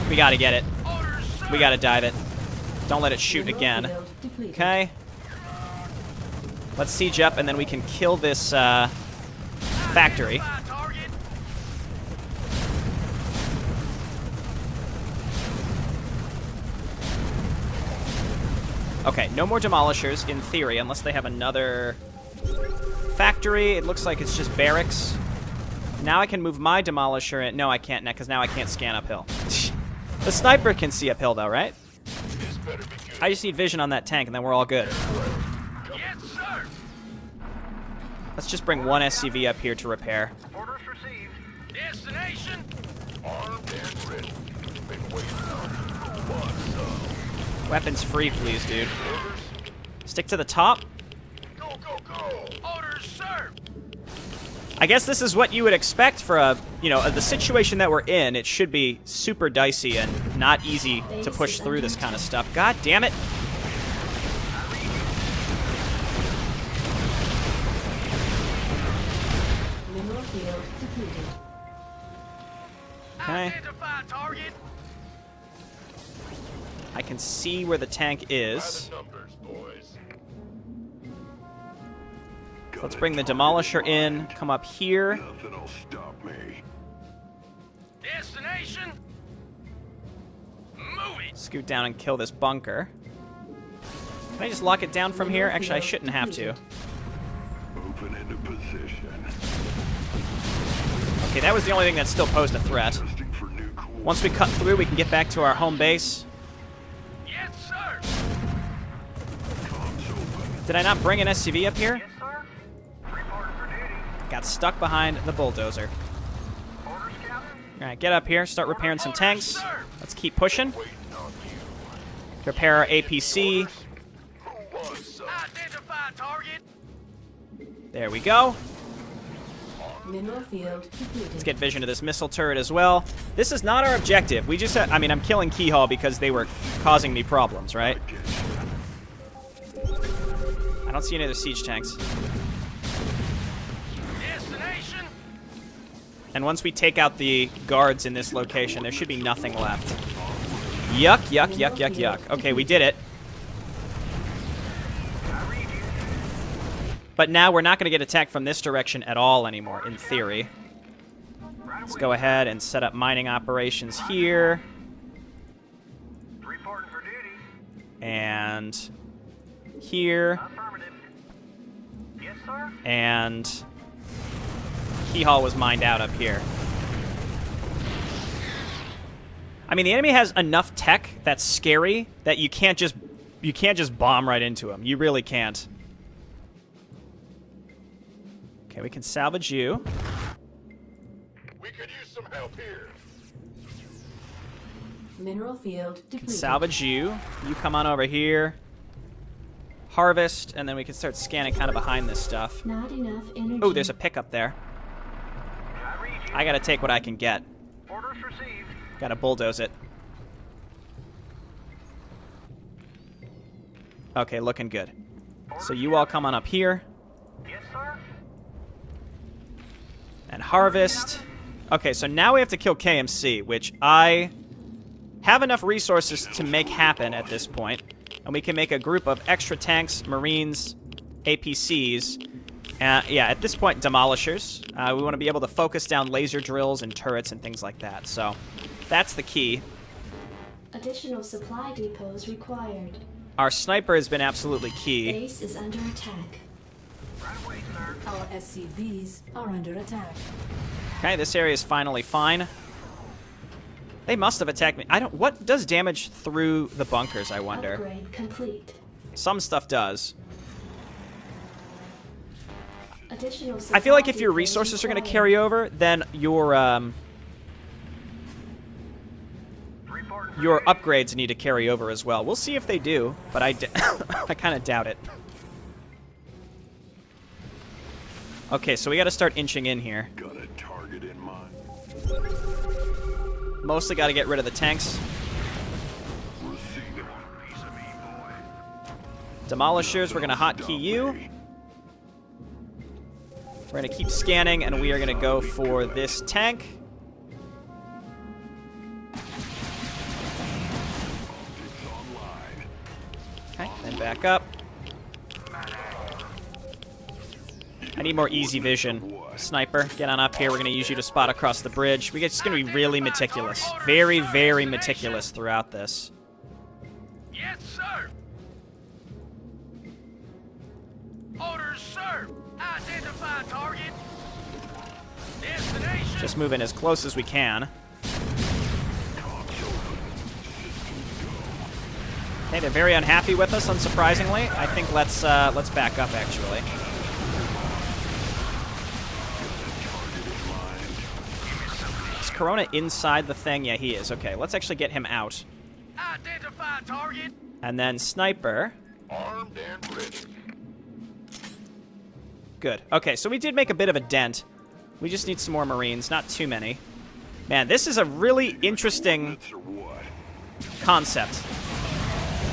We gotta get it. We gotta dive it. Don't let it shoot again. Okay. Let's siege up, and then we can kill this factory. Okay, no more demolishers, in theory, unless they have another factory. It looks like it's just barracks. Now I can move my demolisher in. No, I can't, because now I can't scan uphill. The sniper can see uphill, though, right? This better be good. I just need vision on that tank, and then we're all good. Yes, sir. Let's just bring one SCV up here to repair. Orders received. Destination. Armed and ready. Been waiting on. What's up? Weapons free, please, dude. Orders. Stick to the top. Go, go, go. Orders, sir. I guess this is what you would expect for the situation that we're in. It should be super dicey and not easy to push through this kind of stuff. God damn it. Mineral field depleted. Okay. Identify target. I can see where the tank is. Numbers, boys. Let's bring the demolisher in. Come up here. Nothing'll stop me. Destination. Move it. Scoot down and kill this bunker. Can I just lock it down from here? Actually, I shouldn't have to. Open into position. Okay, that was the only thing that still posed a threat. Testing for new cool. Once we cut through, we can get back to our home base. Yes, sir. Comms open. Did I not bring an SCV up here? Yes, sir. Reporting for duty. Got stuck behind the bulldozer. Orders, Captain. Alright, get up here, start repairing some tanks. Let's keep pushing. Waiting on you. Repair our APC. Who was, sir? Identify target. There we go. Mineral field depleted. Let's get vision of this missile turret as well. This is not our objective. We just, I mean, I'm killing Keyhall because they were causing me problems, right? I don't see any other siege tanks. Destination. And once we take out the guards in this location, there should be nothing left. Yuck, yuck, yuck, yuck, yuck. Okay, we did it. But now we're not going to get attacked from this direction at all anymore, in theory. Let's go ahead and set up mining operations here. Reporting for duty. And here. Affirmative. Yes, sir. And Keyhall was mined out up here. I mean, the enemy has enough tech that's scary that you can't just bomb right into him. You really can't. Okay, we can salvage you. We could use some help here. Mineral field Can depleted. salvage you. You come on over here. Harvest, and then we can start scanning kind of behind this stuff. Not enough energy. Oh, there's a pickup there. I read you. I gotta take what I can get. Orders received. Gotta bulldoze it. Okay, looking good. So you all come on up here Yes, sir. and harvest. Okay, so now we have to kill KMC, which I have enough resources to make happen at this point. And we can make a group of extra tanks, marines, APCs. Yeah, at this point, demolishers. We want to be able to focus down laser drills and turrets and things like that. So that's the key. Additional supply depots required. Our sniper has been absolutely key. Base is under attack. Right away, sir. Our SCVs are under attack. Okay, this area is finally fine. They must have attacked me. What does damage through the bunkers, I wonder? Upgrade complete. Some stuff does. Additional I feel like if supply your depots resources are going to required. carry over, then your upgrades need to carry over as well. We'll see if they do, but I kind of doubt it. Okay, so we got to start inching in here. Got a target in mind. Mostly got to get rid of the tanks. Receiving. Piece of me, boy. Demolishers, we're going to hotkey you. We're going to keep scanning, and we are going to go for this tank. Okay, then back up. I need more easy vision. Sniper, get on up here. We're going to use you to spot across the bridge. We're just going to be really meticulous. Very, very meticulous throughout this. Yes, sir. Orders, sir. Identify target. Destination. Just moving as close as we can. Okay, they're very unhappy with us, unsurprisingly. I think let's back up, actually. Is Corona inside the thing? Yeah, he is. Okay, let's actually get him out. Identify target. And then Sniper. Armed and ready. Good. Okay, so we did make a bit of a dent. We just need some more Marines, not too many. Man, this is a really interesting concept.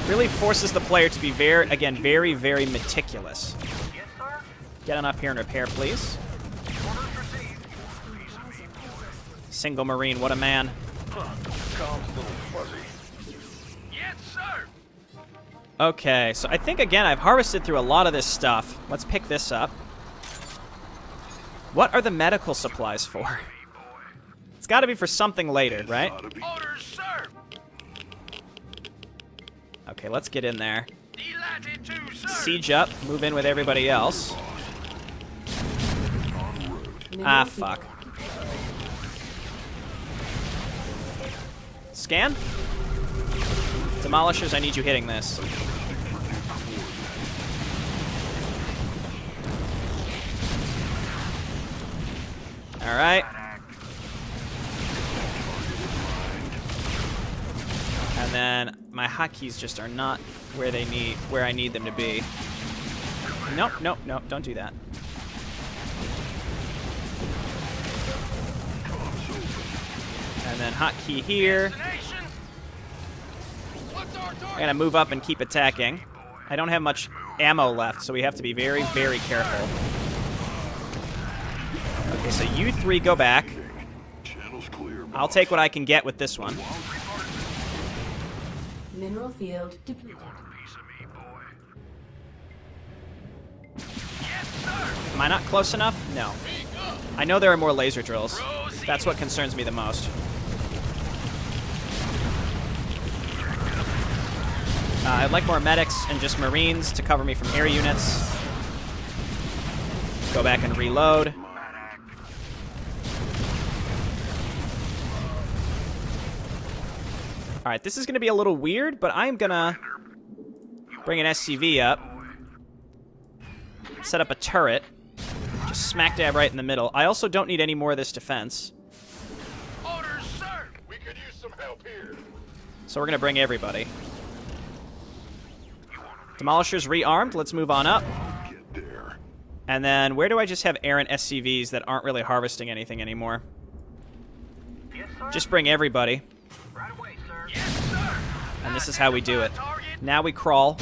Really forces the player to be very, very, very meticulous. Yes, sir. Get on up here and repair, please. Orders received. Piece of me, boy. Single Marine, what a man. Comms a little fuzzy. Yes, sir. Okay, so I think, again, I've harvested through a lot of this stuff. Let's pick this up. What are the medical supplies for? It's got to be for something later, right? Orders, sir. Okay, let's get in there. Delighted to, sir. Siege up, move in with everybody else. Ah, fuck. Scan? Demolishers, I need you hitting this. Alright. And then my hotkeys just are not where I need them to be. Nope, nope, nope, don't do that. And then hotkey here. Destination. What's our target? I'm gonna move up and keep attacking. I don't have much ammo left, so we have to be very, very careful. Okay, so you three go back. Channel's clear. I'll take what I can get with this one. Mineral field depleted. Piece of me, boy. Am I not close enough? No. I know there are more laser drills. That's what concerns me the most. I'd like more medics and just Marines to cover me from air units. Go back and reload. Alright, this is going to be a little weird, but I'm going to bring an SCV up. Set up a turret. Just smack dab right in the middle. I also don't need any more of this defense. Orders, sir. We could use some help here. So we're going to bring everybody. Demolisher's rearmed. Let's move on up. Get there. And then where do I just have errant SCVs that aren't really harvesting anything anymore? Just bring everybody. Right away, sir. Yes, sir. And this is how we do it. Now we crawl.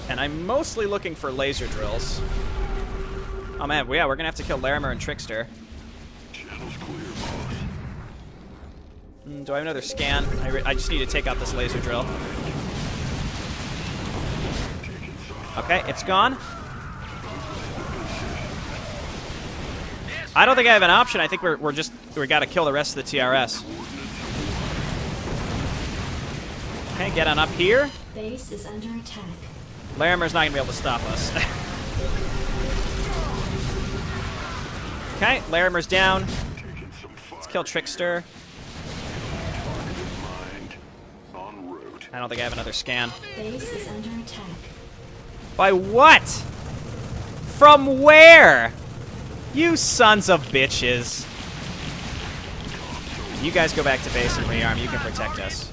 And I'm mostly looking for laser drills. Oh man, yeah, we're gonna have to kill Larimer and Trickster. Channel's clear, boss. Do I have another scan? I just need to take out this laser drill. Okay, it's gone. I don't think I have an option. I think we gotta kill the rest of the TRS. Okay, get on up here. Base is under attack. Larimer's not gonna be able to stop us. Okay, Larimer's down. Let's kill Trickster. I don't think I have another scan. Base is under attack. By what? From where? You sons of bitches. You guys go back to base and rearm. You can protect us.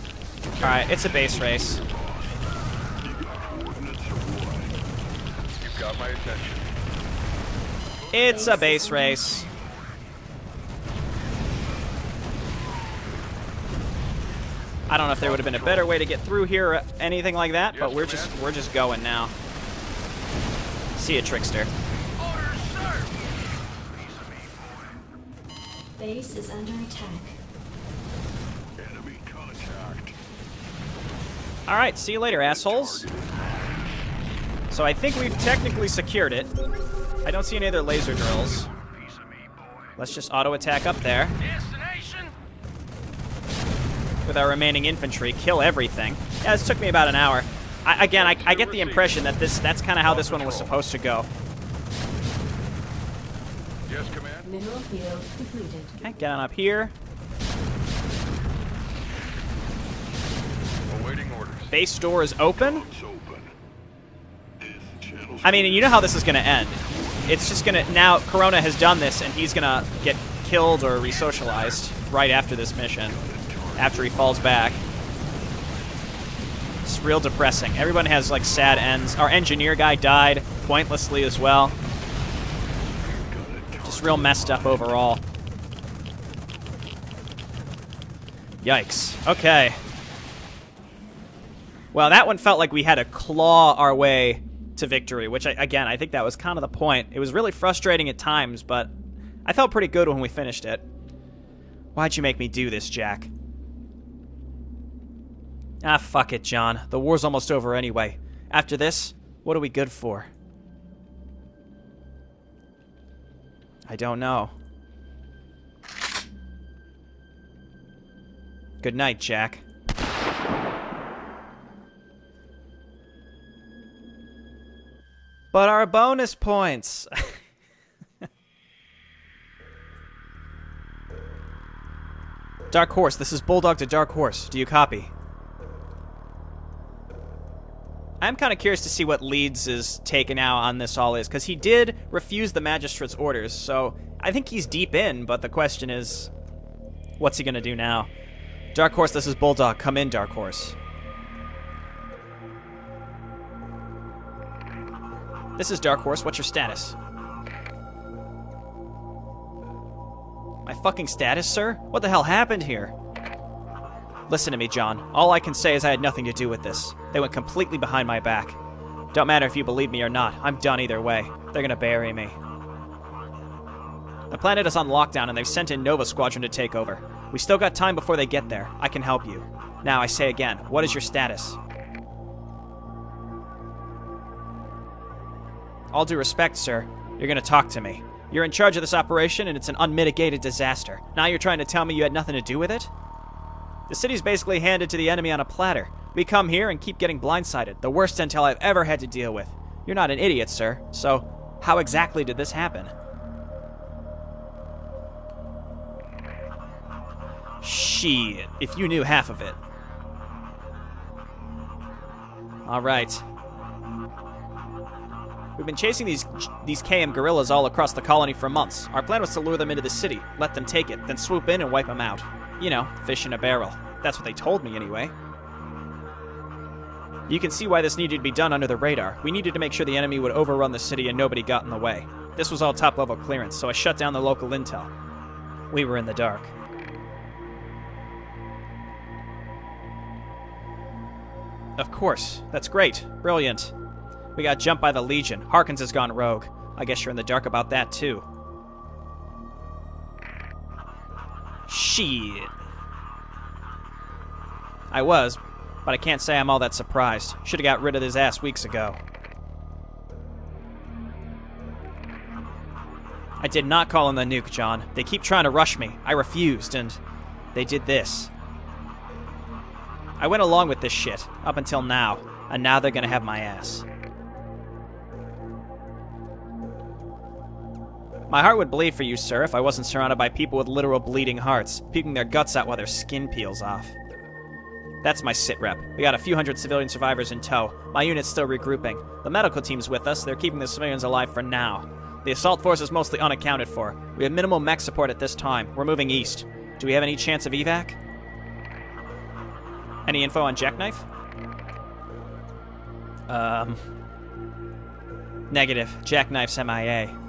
Alright, it's a base race. You've got my attention. It's a base race. I don't know if there would have been a better way to get through here or anything like that, but we're just going now. See ya, Trickster. Orders, sir. Base is under attack. Enemy contact. Alright, see you later, assholes. So I think we've technically secured it. I don't see any other laser drills. Let's just auto-attack up there. Destination. With our remaining infantry, kill everything. Yeah, this took me about an hour. I get the impression that that's kind of how this one was supposed to go. Yes, command. Mineral field depleted. Okay, get on up here. Awaiting orders. Base door is open. It's open. Channel's I mean, you know how this is going to end. It's just going to... Now, Corona has done this, and he's going to get killed or resocialized right after this mission. After he falls back. It's real depressing. Everyone has, like, sad ends. Our engineer guy died pointlessly as well. Just real messed up overall. Yikes. Okay. Well, that one felt like we had to claw our way to victory, which, again, I think that was kind of the point. It was really frustrating at times, but I felt pretty good when we finished it. Why'd you make me do this, Jack? Ah, fuck it, John. The war's almost over anyway. After this, what are we good for? I don't know. Good night, Jack. But our bonus points! Dark Horse, this is Bulldog to Dark Horse. Do you copy? I'm kind of curious to see what Leeds' take now on this all is, because he did refuse the Magistrate's orders, so I think he's deep in, but the question is, what's he going to do now? Dark Horse, this is Bulldog. Come in, Dark Horse. This is Dark Horse. What's your status? My fucking status, sir? What the hell happened here? Listen to me, John. All I can say is I had nothing to do with this. They went completely behind my back. Don't matter if you believe me or not. I'm done either way. They're gonna bury me. The planet is on lockdown and they've sent in Nova Squadron to take over. We still got time before they get there. I can help you. Now, I say again, what is your status? All due respect, sir, you're gonna talk to me. You're in charge of this operation and it's an unmitigated disaster. Now you're trying to tell me you had nothing to do with it? The city's basically handed to the enemy on a platter. We come here and keep getting blindsided. The worst intel I've ever had to deal with. You're not an idiot, sir. So, how exactly did this happen? Shit, if you knew half of it. Alright. We've been chasing these KM guerrillas all across the colony for months. Our plan was to lure them into the city, let them take it, then swoop in and wipe them out. You know, fish in a barrel. That's what they told me anyway. You can see why this needed to be done under the radar. We needed to make sure the enemy would overrun the city and nobody got in the way. This was all top-level clearance, so I shut down the local intel. We were in the dark. Of course. That's great. Brilliant. We got jumped by the Legion. Harkins has gone rogue. I guess you're in the dark about that, too. Shit. I was, but I can't say I'm all that surprised. Should've got rid of his ass weeks ago. I did not call in the nuke, John. They keep trying to rush me. I refused, and they did this. I went along with this shit, up until now, and now they're gonna have my ass. My heart would bleed for you, sir, if I wasn't surrounded by people with literal bleeding hearts, puking their guts out while their skin peels off. That's my sit rep. We got a few hundred civilian survivors in tow. My unit's still regrouping. The medical team's with us. They're keeping the civilians alive for now. The assault force is mostly unaccounted for. We have minimal mech support at this time. We're moving east. Do we have any chance of evac? Any info on Jackknife? Negative. Jackknife's MIA.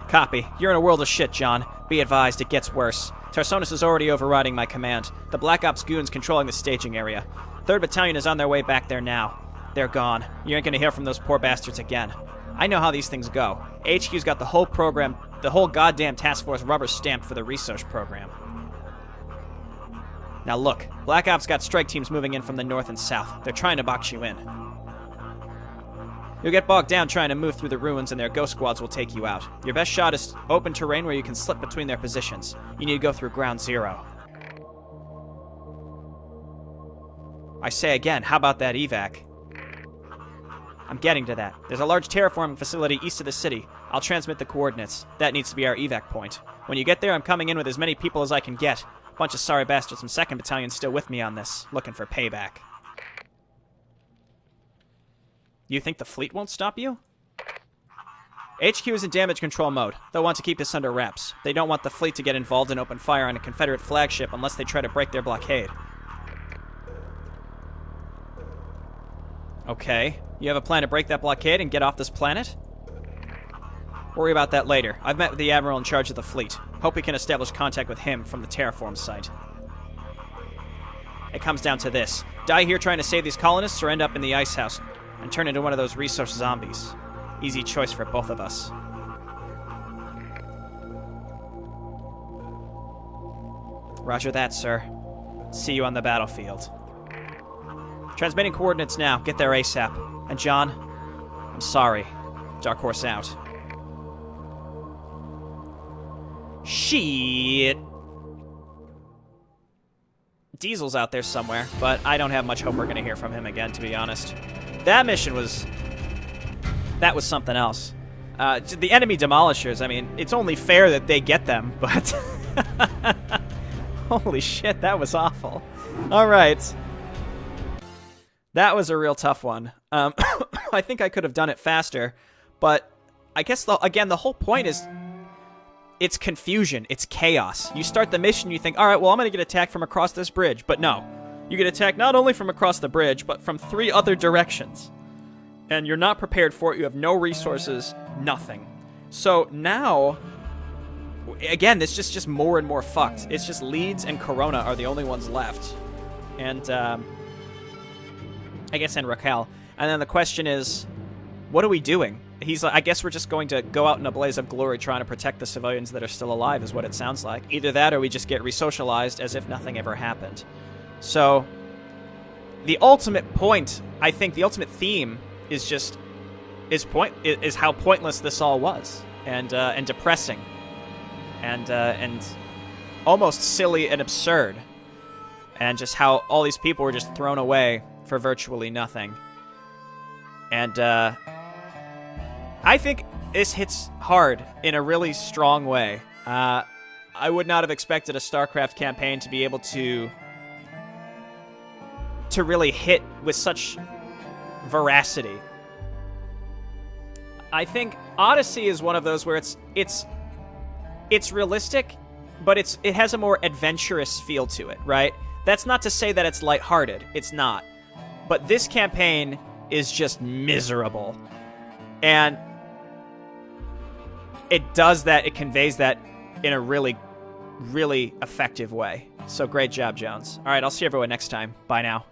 Copy. You're in a world of shit, John. Be advised, it gets worse. Tarsonis is already overriding my command. The Black Ops goons controlling the staging area. 3rd Battalion is on their way back there now. They're gone. You ain't gonna hear from those poor bastards again. I know how these things go. HQ's got the whole program, the whole goddamn task force rubber stamped for the research program. Now look, Black Ops got strike teams moving in from the north and south. They're trying to box you in. You'll get bogged down trying to move through the ruins and their ghost squads will take you out. Your best shot is open terrain where you can slip between their positions. You need to go through ground zero. I say again, how about that evac? I'm getting to that. There's a large terraforming facility east of the city. I'll transmit the coordinates. That needs to be our evac point. When you get there, I'm coming in with as many people as I can get. Bunch of sorry bastards from 2nd Battalion still with me on this, looking for payback. You think the fleet won't stop you? HQ is in damage control mode. They'll want to keep this under wraps. They don't want the fleet to get involved and open fire on a Confederate flagship unless they try to break their blockade. Okay. You have a plan to break that blockade and get off this planet? Worry about that later. I've met with the Admiral in charge of the fleet. Hope we can establish contact with him from the terraform site. It comes down to this. Die here trying to save these colonists or end up in the ice house and turn into one of those resource zombies. Easy choice for both of us. Roger that, sir. See you on the battlefield. Transmitting coordinates now. Get there ASAP. And John, I'm sorry. Dark Horse out. Shit. Diesel's out there somewhere, but I don't have much hope we're going to hear from him again, to be honest. That mission was... that was something else. The enemy demolishers, I mean, it's only fair that they get them, but... holy shit, that was awful. Alright. That was a real tough one. I think I could have done it faster, but I guess, again, the whole point is... it's confusion. It's chaos. You start the mission, you think, alright, well, I'm going to get attacked from across this bridge. But no. You get attacked not only from across the bridge, but from 3 other directions. And you're not prepared for it. You have no resources. Nothing. So now, again, it's just more and more fucked. It's just Leeds and Corona are the only ones left. And, I guess, and Raquel. And then the question is, what are we doing? He's like, I guess we're just going to go out in a blaze of glory trying to protect the civilians that are still alive, is what it sounds like. Either that or we just get resocialized as if nothing ever happened. So, the ultimate point, I think, the ultimate theme is just, is how pointless this all was. And depressing. And almost silly and absurd. And just how all these people were just thrown away for virtually nothing. And, I think this hits hard in a really strong way. I would not have expected a StarCraft campaign to be able to really hit with such veracity. I think Odyssey is one of those where it's realistic, but it has a more adventurous feel to it, right? That's not to say that it's lighthearted. It's not. But this campaign is just miserable. And it does that, it conveys that in a really, really effective way. So great job, Jones. All right, I'll see everyone next time. Bye now.